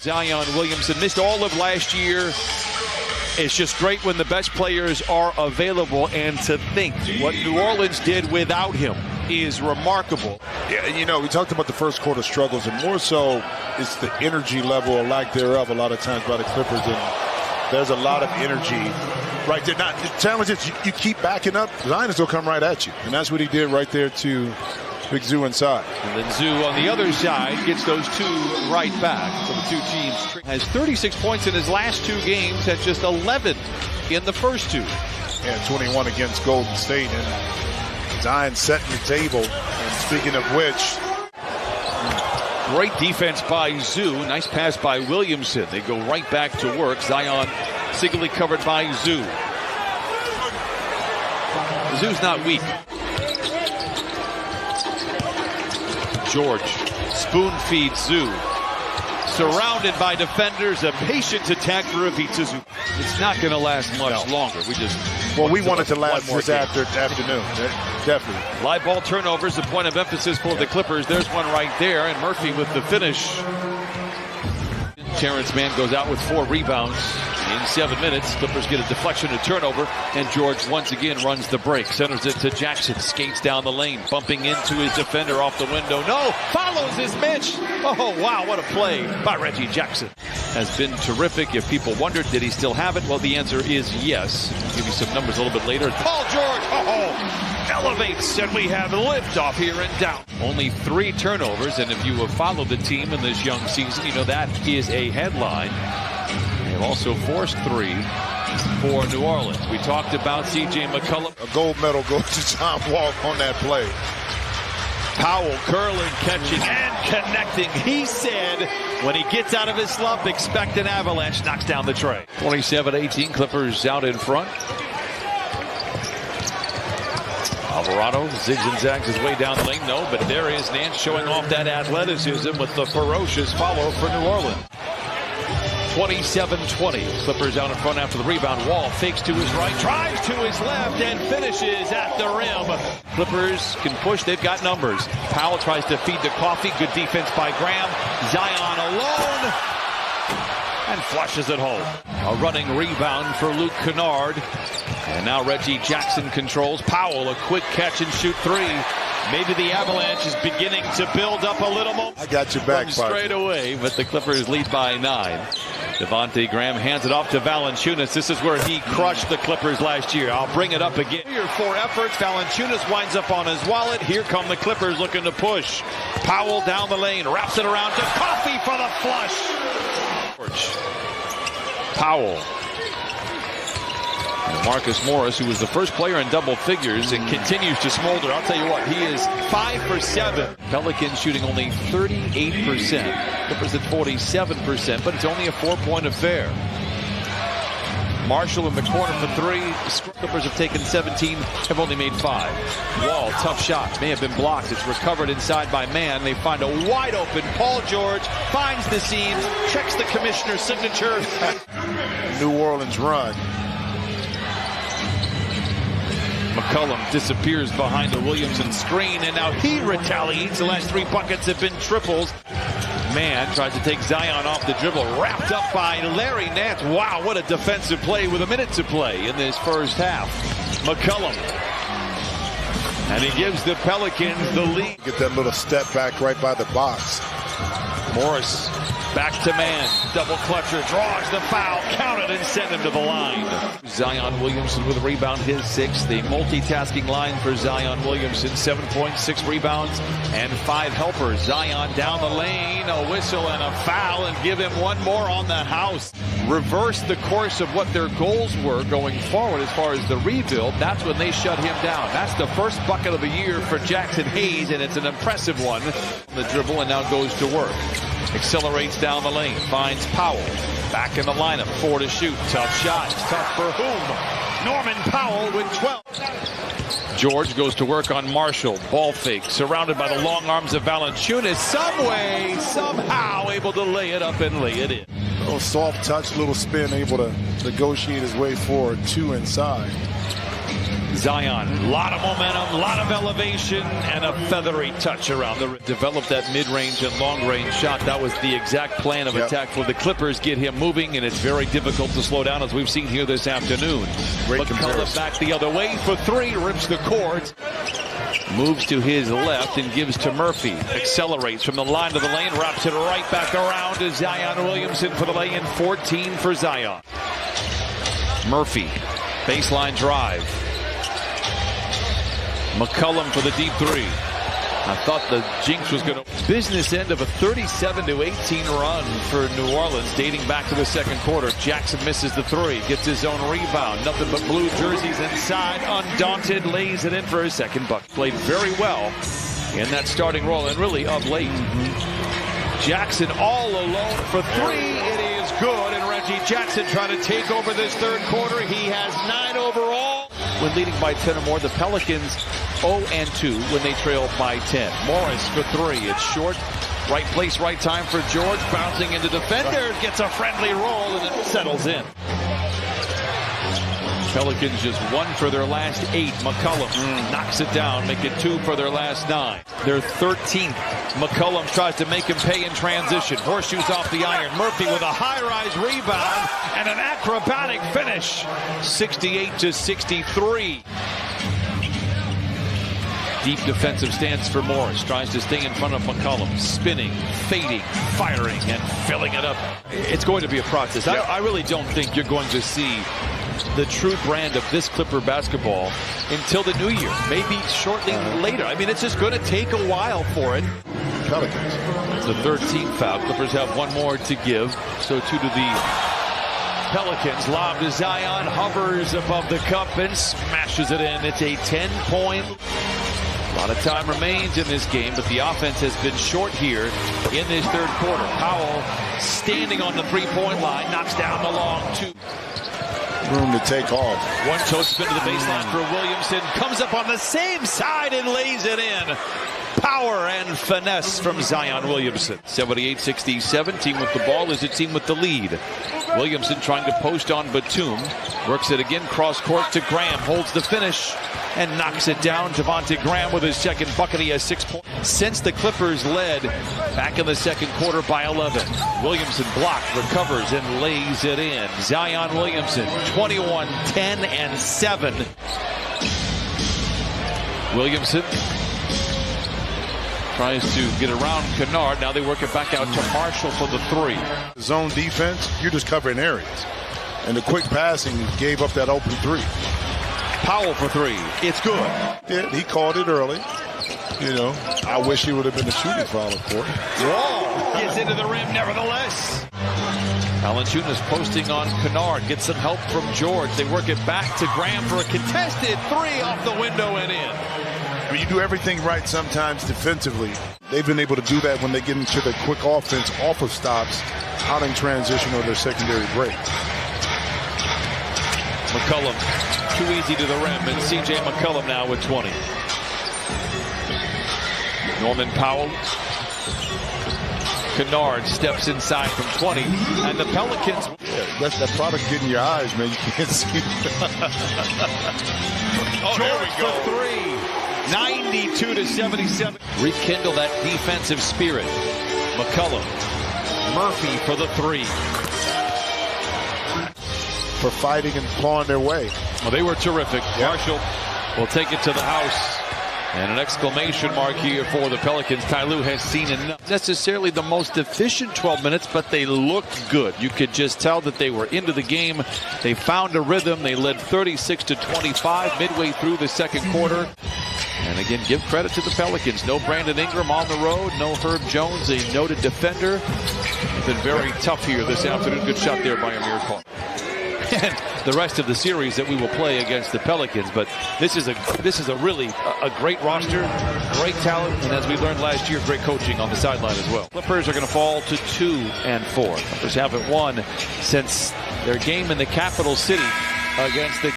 Zion Williamson missed all of last year. It's just great when the best players are available, and to think what New Orleans did without him is remarkable. Yeah, you know, we talked about the first quarter struggles, and more so it's the energy level or lack thereof a lot of times by the Clippers, and there's a lot of energy right there. Now, the challenge is you keep backing up, Zion will come right at you, and that's what he did right there to Big Zoo inside. And then Zoo on the other side gets those two right back. So the two teams has 36 points in his last two games, had just 11 in the first two. And 21 against Golden State, and Zion setting the table. And speaking of which, great defense by Zoo. Nice pass by Williamson. They go right back to work. Zion singly covered by Zoo. Zoo's not weak. George spoon feeds Zoo. Surrounded by defenders, a patient attack for Ivica Zoo. It's not going to last much longer. We want it to last this afternoon. Definitely. Live ball turnovers, the point of emphasis for the Clippers. There's one right there, and Murphy with the finish. Terrence Mann goes out with 4 rebounds in 7 minutes. Clippers get a deflection, a turnover, and George once again runs the break. Centers it to Jackson, skates down the lane, bumping into his defender off the window. No, follows his Mitch. Oh, wow, what a play by Reggie Jackson. Has been terrific. If people wondered, did he still have it? Well, the answer is yes. I'll give you some numbers a little bit later. Paul George, elevates, and we have liftoff here in down. Only 3 turnovers, and if you have followed the team in this young season, you know that is a headline. They've also forced 3 for New Orleans. We talked about C.J. McCollum. A gold medal goes to John Wall on that play. Powell curling, catching, and connecting. He said when he gets out of his slump, expect an avalanche. Knocks down the tray. 27-18, Clippers out in front. Alvarado zigs and zags his way down the lane. No, but there is Nance showing off that athleticism with the ferocious follow for New Orleans. 27-20. Clippers out in front after the rebound. Wall fakes to his right, drives to his left, and finishes at the rim. Clippers can push. They've got numbers. Powell tries to feed the coffee. Good defense by Graham. Zion alone, and flushes it home. A running rebound for Luke Kennard. And now Reggie Jackson controls. Powell, a quick catch and shoot 3. Maybe the avalanche is beginning to build up a little more. I got your back, straight away, but the Clippers lead by 9. Devontae Graham hands it off to Valanciunas. This is where he crushed the Clippers last year. I'll bring it up again. 3 or 4 efforts. Valanciunas winds up on his wallet. Here come the Clippers looking to push. Powell down the lane, wraps it around to Coffey for the flush. Powell. Marcus Morris, who was the first player in double figures and continues to smolder. I'll tell you what, he is 5 for 7. Pelicans shooting only 38%. Clippers at 47%, but it's only a 4-point affair. Marshall in the corner for 3. Clippers have taken 17, have only made 5. Wall, tough shot, may have been blocked. It's recovered inside by Mann. They find a wide open Paul George, finds the seams, checks the commissioner's signature. New Orleans run. McCollum disappears behind the Williamson screen, and now he retaliates. The last 3 buckets have been triples. Mann tries to take Zion off the dribble, wrapped up by Larry Nance. Wow, what a defensive play with a minute to play in this first half. McCollum. And he gives the Pelicans the lead. Get that little step back right by the box. Morris back to Mann. Double clutcher, draws the foul, count it, and send him to the line. Zion Williamson with a rebound, his 6th. The multitasking line for Zion Williamson. 7 points, 6 rebounds, and 5 helpers. Zion down the lane, a whistle and a foul, and give him one more on the house. Reverse the course of what their goals were going forward as far as the rebuild. That's when they shut him down. That's the first bucket of the year for Jackson Hayes, and it's an impressive one. The dribble, and now goes to work. Accelerates down the lane, finds Powell. Back in the lineup, 4 to shoot. Tough shot. Tough for whom? Norman Powell with 12. George goes to work on Marshall. Ball fake, surrounded by the long arms of Valanciunas. Some way, somehow able to lay it up and lay it in. A little soft touch, little spin, able to negotiate his way forward, 2 inside. Zion, a lot of momentum, a lot of elevation, and a feathery touch around the rim. Developed that mid-range and long-range shot. That was the exact plan of attack for the Clippers. Get him moving, and it's very difficult to slow down, as we've seen here this afternoon. McCollum back the other way for three, rips the cord. Moves to his left and gives to Murphy. Accelerates from the line to the lane, wraps it right back around to Zion Williamson for the lay-in. 14 for Zion. Murphy, baseline drive. McCollum for the deep three. I thought the jinx was going to business end of a 37-18 run for New Orleans, dating back to the second quarter. Jackson misses the three, gets his own rebound. Nothing but blue jerseys inside. Undaunted, lays it in for his second bucket. Played very well in that starting role, and really of late. Jackson all alone for three. It is good, and Reggie Jackson trying to take over this third quarter. He has 9 overall. When leading by 10 or more, the Pelicans 0-2 when they trail by 10. Morris for three. It's short. Right place, right time for George. Bouncing into defenders. Gets a friendly roll, and it settles in. Pelicans just 1 for their last 8. McCollum knocks it down, make it 2 for their last 9. Their 13th. McCollum tries to make him pay in transition. Horseshoes off the iron. Murphy with a high-rise rebound and an acrobatic finish. 68-63. Deep defensive stance for Morris. Tries to stay in front of McCollum. Spinning, fading, firing, and filling it up. It's going to be a process. I really don't think you're going to see the true brand of this Clipper basketball until the new year, maybe shortly later. I mean, it's just going to take a while for it. Pelicans. It's the 13th foul. Clippers have 1 more to give. So 2 to the Pelicans. Lob to Zion, hovers above the cup and smashes it in. It's a 10-point. A lot of time remains in this game, but the offense has been short here in this third quarter. Powell standing on the three-point line, knocks down the long 2. Room to take off. One toe spin to the baseline for Williamson. Comes up on the same side and lays it in. Power and finesse from Zion Williamson. 78-67. Team with the ball is a team with the lead. Williamson trying to post on Batum. Works it again. Cross court to Graham. Holds the finish and knocks it down. Javonte Graham with his second bucket. He has 6 points. Since the Clippers led back in the second quarter by 11. Williamson blocked, recovers, and lays it in. Zion Williamson, 21, 10, and 7. Williamson tries to get around Kennard. Now they work it back out to Marshall for the three. Zone defense, you're just covering areas. And the quick passing gave up that open three. Powell for three. It's good. Yeah, he called it early. You know, I wish he would have been a shooting foul, of course. Whoa! Gets into the rim nevertheless. Valanciunas posting on Kennard. Gets some help from George. They work it back to Graham for a contested three off the window and in. I mean, you do everything right sometimes defensively. They've been able to do that when they get into the quick offense off of stops, out in transition or their secondary break. McCollum, too easy to the rim, and C.J. McCollum now with 20. Norman Powell. Kennard steps inside from 20, and the Pelicans. Yeah, that's that product getting your eyes, man. You can't see it. Oh, there we go. For three. 92-77. Rekindle that defensive spirit. McCollum. Murphy for the three. For fighting and clawing their way. Well, they were terrific. Yep. Marshall will take it to the house. And an exclamation mark here for the Pelicans. Ty Lue has seen enough. Necessarily the most efficient 12 minutes, but they looked good. You could just tell that they were into the game. They found a rhythm. They led 36-25 midway through the second quarter. And again, give credit to the Pelicans. No Brandon Ingram on the road. No Herb Jones, a noted defender. It's been very tough here this afternoon. Good shot there by Amir Khan. And the rest of the series that we will play against the Pelicans. But this is a really a great roster, great talent, and as we learned last year, great coaching on the sideline as well. Clippers are going to fall to 2-4. Clippers haven't won since their game in the capital city against the